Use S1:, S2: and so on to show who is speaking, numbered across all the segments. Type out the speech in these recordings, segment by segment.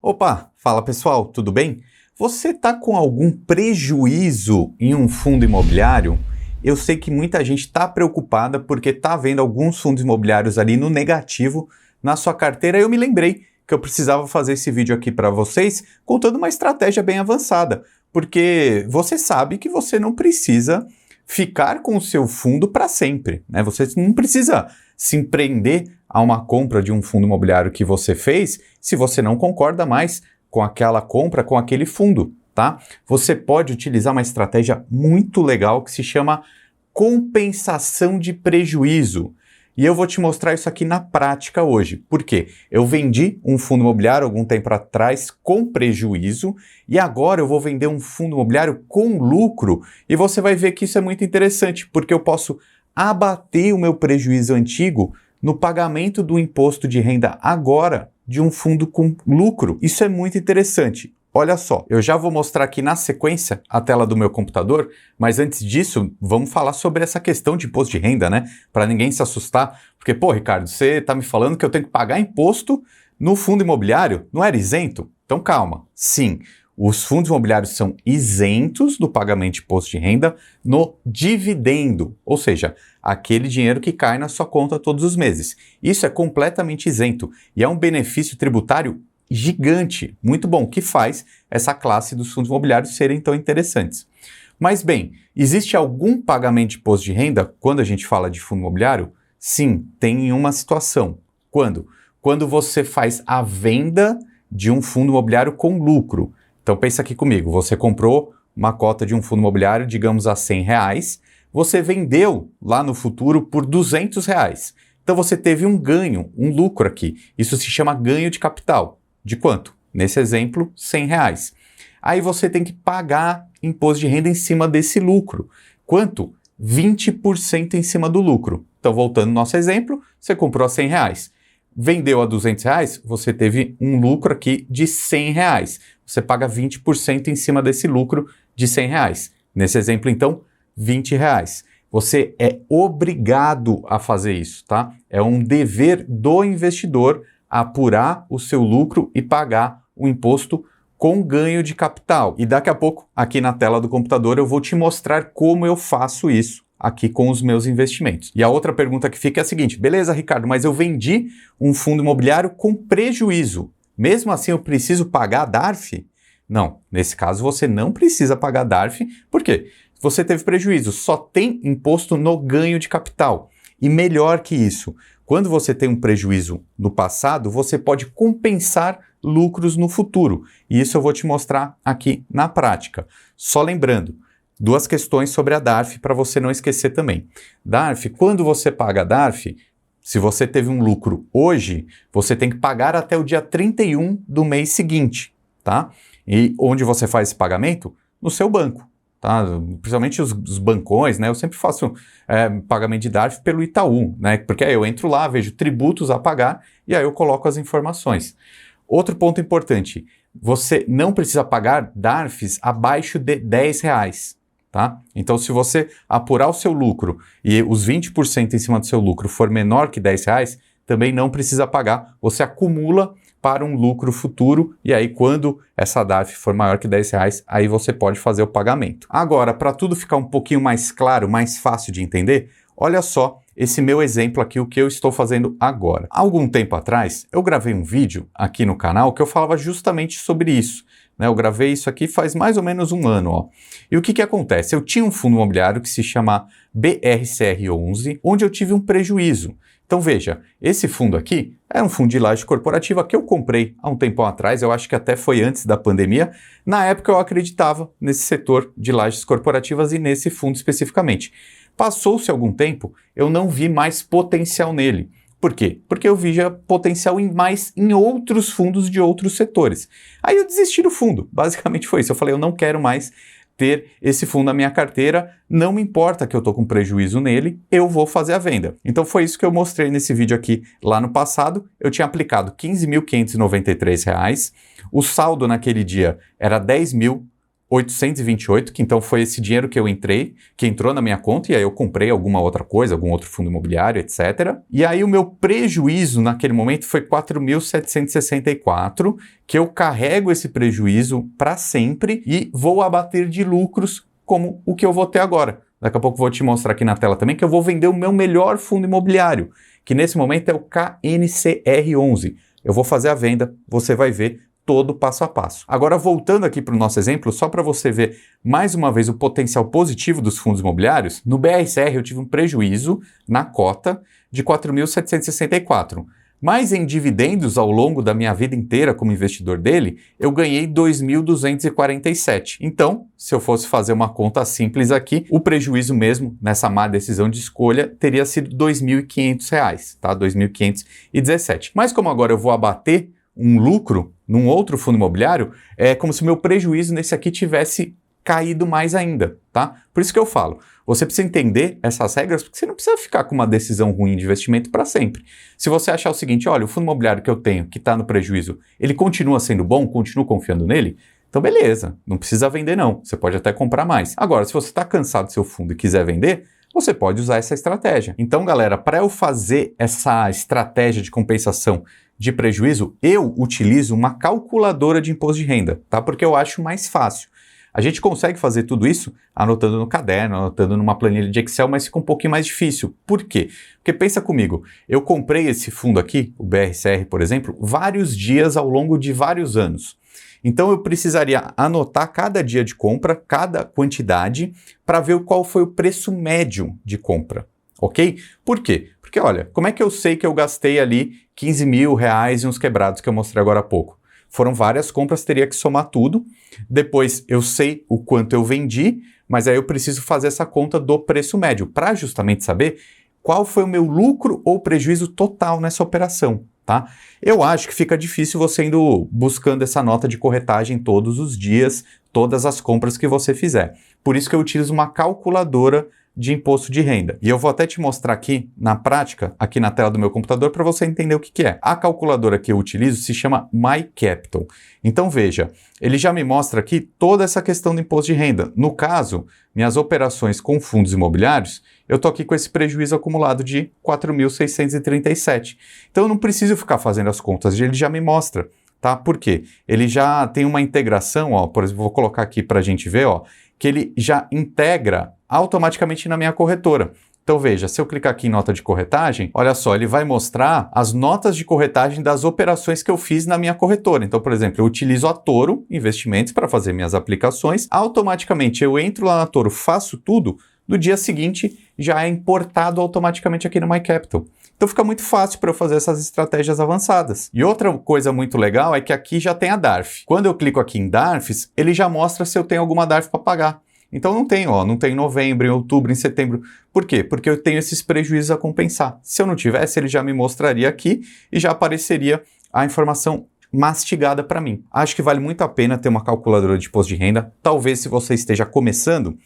S1: Opa, fala pessoal, tudo bem? Você está com algum prejuízo em um fundo imobiliário? Eu sei que muita gente está preocupada porque está vendo alguns fundos imobiliários ali no negativo na sua carteira. Eu me lembrei que eu precisava fazer esse vídeo aqui para vocês contando uma estratégia bem avançada, porque você sabe que você não precisa ficar com o seu fundo para sempre, né? Você não precisa se empreender a uma compra de um fundo imobiliário que você fez se você não concorda mais com aquela compra, com aquele fundo, tá? Você pode utilizar uma estratégia muito legal que se chama compensação de prejuízo. E eu vou te mostrar isso aqui na prática hoje. Por quê? Eu vendi um fundo imobiliário algum tempo atrás com prejuízo e agora eu vou vender um fundo imobiliário com lucro e você vai ver que isso é muito interessante, porque eu posso abater o meu prejuízo antigo no pagamento do imposto de renda agora de um fundo com lucro. Isso é muito interessante. Olha só, eu já vou mostrar aqui na sequência a tela do meu computador, mas antes disso, vamos falar sobre essa questão de imposto de renda, né? Para ninguém se assustar, porque, pô, Ricardo, você está me falando que eu tenho que pagar imposto no fundo imobiliário? Não era isento? Então calma. Sim, os fundos imobiliários são isentos do pagamento de imposto de renda no dividendo, ou seja, aquele dinheiro que cai na sua conta todos os meses. Isso é completamente isento e é um benefício tributário gigante, muito bom, que faz essa classe dos fundos imobiliários serem tão interessantes. Mas bem, existe algum pagamento de imposto de renda quando a gente fala de fundo imobiliário? Sim, tem uma situação. Quando? Quando você faz a venda de um fundo imobiliário com lucro. Então pensa aqui comigo, você comprou uma cota de um fundo imobiliário, digamos a R$100, você vendeu lá no futuro por R$200. Então você teve um ganho, um lucro aqui. Isso se chama ganho de capital. De quanto? Nesse exemplo, R$100. Aí você tem que pagar imposto de renda em cima desse lucro. Quanto? 20% em cima do lucro. Então, voltando ao nosso exemplo, você comprou a R$100. Vendeu a R$200, você teve um lucro aqui de R$100. Você paga 20% em cima desse lucro de R$100. Nesse exemplo, então, R$20. Você é obrigado a fazer isso, tá? É um dever do investidor apurar o seu lucro e pagar o imposto com ganho de capital. E daqui a pouco, aqui na tela do computador, eu vou te mostrar como eu faço isso aqui com os meus investimentos. E a outra pergunta que fica é a seguinte: beleza, Ricardo, mas eu vendi um fundo imobiliário com prejuízo. Mesmo assim, eu preciso pagar a DARF? Não, nesse caso você não precisa pagar a DARF. Por quê? Você teve prejuízo, só tem imposto no ganho de capital. E melhor que isso, quando você tem um prejuízo no passado, você pode compensar lucros no futuro. E isso eu vou te mostrar aqui na prática. Só lembrando, duas questões sobre a DARF para você não esquecer também. DARF, quando você paga a DARF, se você teve um lucro hoje, você tem que pagar até o dia 31 do mês seguinte, tá? E onde você faz esse pagamento? No seu banco. Tá? Principalmente os bancões, né? Eu sempre faço pagamento de DARF pelo Itaú, né? Porque aí eu entro lá, vejo tributos a pagar e aí eu coloco as informações. Outro ponto importante, você não precisa pagar DARFs abaixo de R$10, tá? Então, se você apurar o seu lucro e os 20% em cima do seu lucro for menor que R$10, também não precisa pagar, você acumula para um lucro futuro, e aí quando essa DARF for maior que R$10, aí você pode fazer o pagamento. Agora, para tudo ficar um pouquinho mais claro, mais fácil de entender, olha só esse meu exemplo aqui, o que eu estou fazendo agora. Há algum tempo atrás, eu gravei um vídeo aqui no canal que eu falava justamente sobre isso, né? Eu gravei isso aqui faz mais ou menos um ano, ó. E o que acontece? Eu tinha um fundo imobiliário que se chama BRCR11, onde eu tive um prejuízo. Então veja, esse fundo aqui é um fundo de laje corporativa que eu comprei há um tempo atrás, eu acho que até foi antes da pandemia. Na época eu acreditava nesse setor de lajes corporativas e nesse fundo especificamente. Passou-se algum tempo, eu não vi mais potencial nele. Por quê? Porque eu via potencial em outros fundos de outros setores. Aí eu desisti do fundo, basicamente foi isso. Eu falei, eu não quero mais ter esse fundo na minha carteira, não me importa que eu estou com prejuízo nele, eu vou fazer a venda. Então foi isso que eu mostrei nesse vídeo aqui lá no passado. Eu tinha aplicado R$15.593, o saldo naquele dia era R$10.000, 828, que então foi esse dinheiro que eu entrei, que entrou na minha conta, e aí eu comprei alguma outra coisa, algum outro fundo imobiliário, etc. E aí o meu prejuízo naquele momento foi 4.764, que eu carrego esse prejuízo para sempre e vou abater de lucros como o que eu vou ter agora. Daqui a pouco eu vou te mostrar aqui na tela também que eu vou vender o meu melhor fundo imobiliário, que nesse momento é o KNCR11. Eu vou fazer a venda, você vai ver todo passo a passo. Agora, voltando aqui para o nosso exemplo, só para você ver mais uma vez o potencial positivo dos fundos imobiliários, no BRCR eu tive um prejuízo na cota de 4.764. Mas em dividendos ao longo da minha vida inteira como investidor dele, eu ganhei 2.247. Então, se eu fosse fazer uma conta simples aqui, o prejuízo mesmo nessa má decisão de escolha teria sido R$ 2.500, tá? 2.517. Mas como agora eu vou abater um lucro num outro fundo imobiliário, é como se o meu prejuízo nesse aqui tivesse caído mais ainda, tá? Por isso que eu falo, você precisa entender essas regras, porque você não precisa ficar com uma decisão ruim de investimento para sempre. Se você achar o seguinte, olha, o fundo imobiliário que eu tenho, que está no prejuízo, ele continua sendo bom, continuo confiando nele, então beleza, não precisa vender não, você pode até comprar mais. Agora, se você está cansado do seu fundo e quiser vender, você pode usar essa estratégia. Então, galera, para eu fazer essa estratégia de compensação de prejuízo, eu utilizo uma calculadora de imposto de renda, tá? Porque eu acho mais fácil. A gente consegue fazer tudo isso anotando no caderno, anotando numa planilha de Excel, mas fica um pouquinho mais difícil. Por quê? Porque pensa comigo, eu comprei esse fundo aqui, o BRCR, por exemplo, vários dias ao longo de vários anos. Então eu precisaria anotar cada dia de compra, cada quantidade, para ver qual foi o preço médio de compra, ok? Por quê? Porque olha, como é que eu sei que eu gastei ali 15 mil reais e uns quebrados que eu mostrei agora há pouco? Foram várias compras, teria que somar tudo. Depois eu sei o quanto eu vendi, mas aí eu preciso fazer essa conta do preço médio, para justamente saber qual foi o meu lucro ou prejuízo total nessa operação, tá? Eu acho que fica difícil você indo buscando essa nota de corretagem todos os dias, todas as compras que você fizer. Por isso que eu utilizo uma calculadora de imposto de renda. E eu vou até te mostrar aqui, na prática, aqui na tela do meu computador, para você entender o que é. A calculadora que eu utilizo se chama MyCapital. Então veja, ele já me mostra aqui toda essa questão do imposto de renda. No caso, minhas operações com fundos imobiliários, eu estou aqui com esse prejuízo acumulado de 4.637. Então eu não preciso ficar fazendo as contas, ele já me mostra. Tá? Por quê? Ele já tem uma integração, ó, por exemplo, vou colocar aqui para a gente ver, ó, que ele já integra automaticamente na minha corretora. Então veja, se eu clicar aqui em nota de corretagem, olha só, ele vai mostrar as notas de corretagem das operações que eu fiz na minha corretora. Então, por exemplo, eu utilizo a Toro Investimentos para fazer minhas aplicações. Automaticamente eu entro lá na Toro, faço tudo, no dia seguinte já é importado automaticamente aqui no MyCapital. Então fica muito fácil para eu fazer essas estratégias avançadas. E outra coisa muito legal é que aqui já tem a DARF. Quando eu clico aqui em DARFs, ele já mostra se eu tenho alguma DARF para pagar. Então não tem, ó, não tem em novembro, em outubro, em setembro. Por quê? Porque eu tenho esses prejuízos a compensar. Se eu não tivesse, ele já me mostraria aqui e já apareceria a informação mastigada para mim. Acho que vale muito a pena ter uma calculadora de imposto de renda. Talvez se você esteja começando,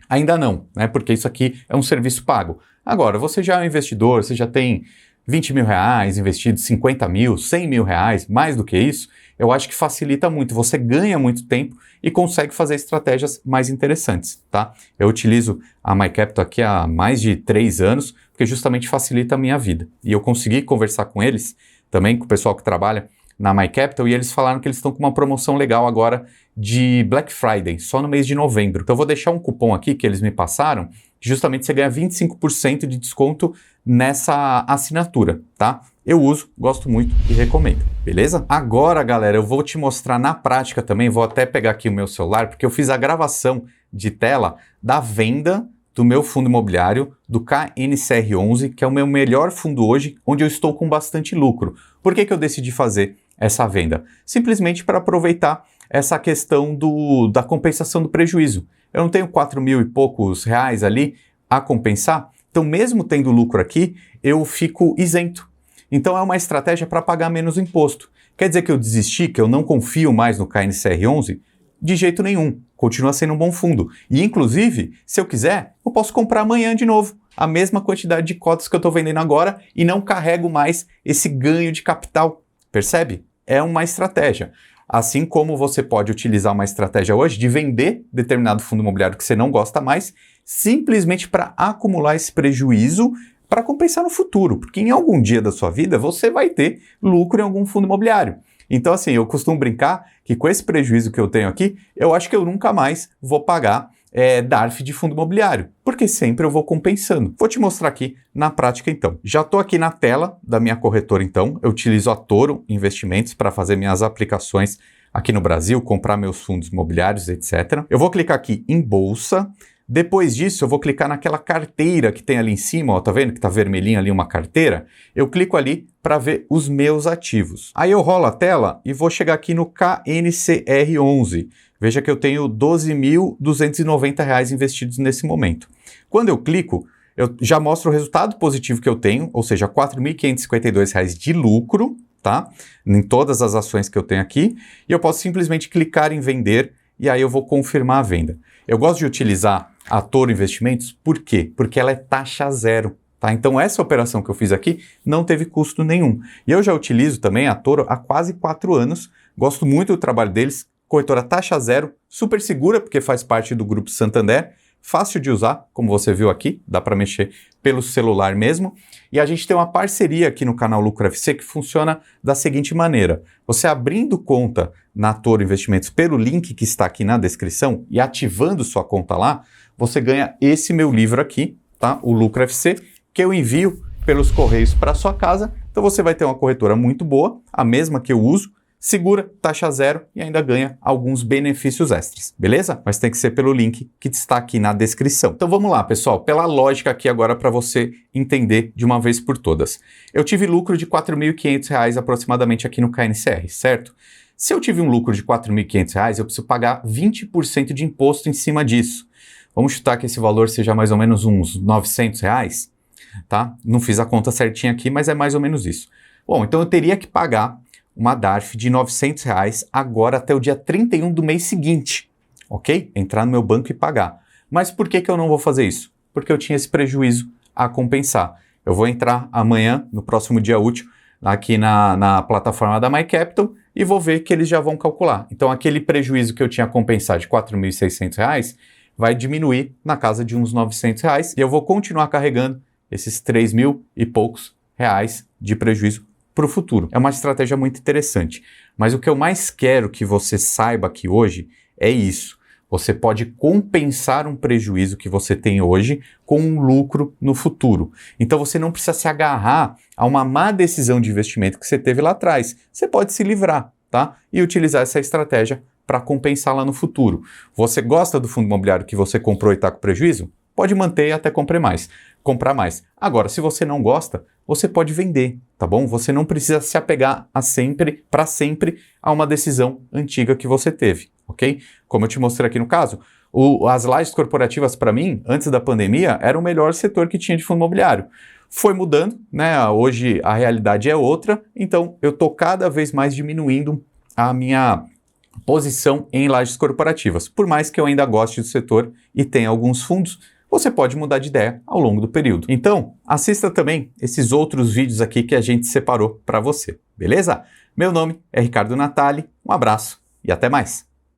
S1: ainda não, né? Porque isso aqui é um serviço pago. Agora, você já é um investidor, você já tem 20 mil reais investidos, 50 mil, 100 mil reais, mais do que isso, eu acho que facilita muito. Você ganha muito tempo e consegue fazer estratégias mais interessantes, tá? Eu utilizo a MyCapital aqui há mais de 3 anos, porque justamente facilita a minha vida. E eu consegui conversar com eles, também com o pessoal que trabalha na MyCapital, e eles falaram que eles estão com uma promoção legal agora de Black Friday, só no mês de novembro. Então eu vou deixar um cupom aqui que eles me passaram, que justamente você ganha 25% de desconto nessa assinatura, tá? Eu uso, gosto muito e recomendo, beleza? Agora, galera, eu vou te mostrar na prática também, vou até pegar aqui o meu celular, porque eu fiz a gravação de tela da venda do meu fundo imobiliário, do KNCR11, que é o meu melhor fundo hoje, onde eu estou com bastante lucro. Por que eu decidi fazer essa venda? Simplesmente para aproveitar essa questão da compensação do prejuízo. Eu não tenho 4 mil e poucos reais ali a compensar, então mesmo tendo lucro aqui, eu fico isento. Então é uma estratégia para pagar menos imposto. Quer dizer que eu desisti, que eu não confio mais no KNCR11? De jeito nenhum, continua sendo um bom fundo. E inclusive, se eu quiser, eu posso comprar amanhã de novo a mesma quantidade de cotas que eu estou vendendo agora e não carrego mais esse ganho de capital. Percebe? É uma estratégia. Assim como você pode utilizar uma estratégia hoje de vender determinado fundo imobiliário que você não gosta mais, simplesmente para acumular esse prejuízo para compensar no futuro, porque em algum dia da sua vida você vai ter lucro em algum fundo imobiliário. Então, assim, eu costumo brincar que com esse prejuízo que eu tenho aqui, eu acho que eu nunca mais vou pagar DARF de fundo imobiliário, porque sempre eu vou compensando. Vou te mostrar aqui na prática então. Já estou aqui na tela da minha corretora então, eu utilizo a Toro Investimentos para fazer minhas aplicações aqui no Brasil, comprar meus fundos imobiliários, etc. Eu vou clicar aqui em Bolsa. Depois disso, eu vou clicar naquela carteira que tem ali em cima, ó, tá vendo que tá vermelhinho ali uma carteira? Eu clico ali para ver os meus ativos. Aí eu rolo a tela e vou chegar aqui no KNCR11. Veja que eu tenho R$ 12.290 investidos nesse momento. Quando eu clico, eu já mostro o resultado positivo que eu tenho, ou seja, R$ 4.552 de lucro, tá? Em todas as ações que eu tenho aqui. E eu posso simplesmente clicar em vender e aí eu vou confirmar a venda. Eu gosto de utilizar a Toro Investimentos, por quê? Porque ela é taxa zero, tá? Então essa operação que eu fiz aqui não teve custo nenhum. E eu já utilizo também a Toro há quase 4 anos, gosto muito do trabalho deles, corretora taxa zero, super segura porque faz parte do Grupo Santander, fácil de usar, como você viu aqui, dá para mexer pelo celular mesmo. E a gente tem uma parceria aqui no canal Lucro FC que funciona da seguinte maneira. Você abrindo conta na Toro Investimentos pelo link que está aqui na descrição e ativando sua conta lá, você ganha esse meu livro aqui, tá? O Lucro FC, que eu envio pelos correios para sua casa. Então você vai ter uma corretora muito boa, a mesma que eu uso, segura, taxa zero e ainda ganha alguns benefícios extras, beleza? Mas tem que ser pelo link que está aqui na descrição. Então vamos lá, pessoal, pela lógica aqui agora para você entender de uma vez por todas. Eu tive lucro de R$ 4.500 aproximadamente aqui no KNCR, certo? Se eu tive um lucro de R$ 4.500, eu preciso pagar 20% de imposto em cima disso. Vamos chutar que esse valor seja mais ou menos uns R$ 900, tá? Não fiz a conta certinha aqui, mas é mais ou menos isso. Bom, então eu teria que pagar uma DARF de R$ 900 agora até o dia 31 do mês seguinte, ok? Entrar no meu banco e pagar. Mas por que eu não vou fazer isso? Porque eu tinha esse prejuízo a compensar. Eu vou entrar amanhã, no próximo dia útil, aqui na plataforma da MyCapital e vou ver que eles já vão calcular. Então aquele prejuízo que eu tinha a compensar de R$ 4.600 vai diminuir na casa de uns R$ 900 e eu vou continuar carregando esses 3 mil e poucos reais de prejuízo para o futuro. É uma estratégia muito interessante, mas o que eu mais quero que você saiba aqui hoje é isso. Você pode compensar um prejuízo que você tem hoje com um lucro no futuro. Então você não precisa se agarrar a uma má decisão de investimento que você teve lá atrás. Você pode se livrar, tá? E utilizar essa estratégia para compensar lá no futuro. Você gosta do fundo imobiliário que você comprou e está com prejuízo? Pode manter e até comprar mais. Agora, se você não gosta, você pode vender, tá bom? Você não precisa se apegar para sempre a uma decisão antiga que você teve, ok? Como eu te mostrei aqui no caso, as lajes corporativas para mim, antes da pandemia, era o melhor setor que tinha de fundo imobiliário. Foi mudando, né? Hoje a realidade é outra, então eu estou cada vez mais diminuindo a minha posição em lajes corporativas. Por mais que eu ainda goste do setor e tenha alguns fundos, você pode mudar de ideia ao longo do período. Então, assista também esses outros vídeos aqui que a gente separou para você, beleza? Meu nome é Ricardo Natali, um abraço e até mais!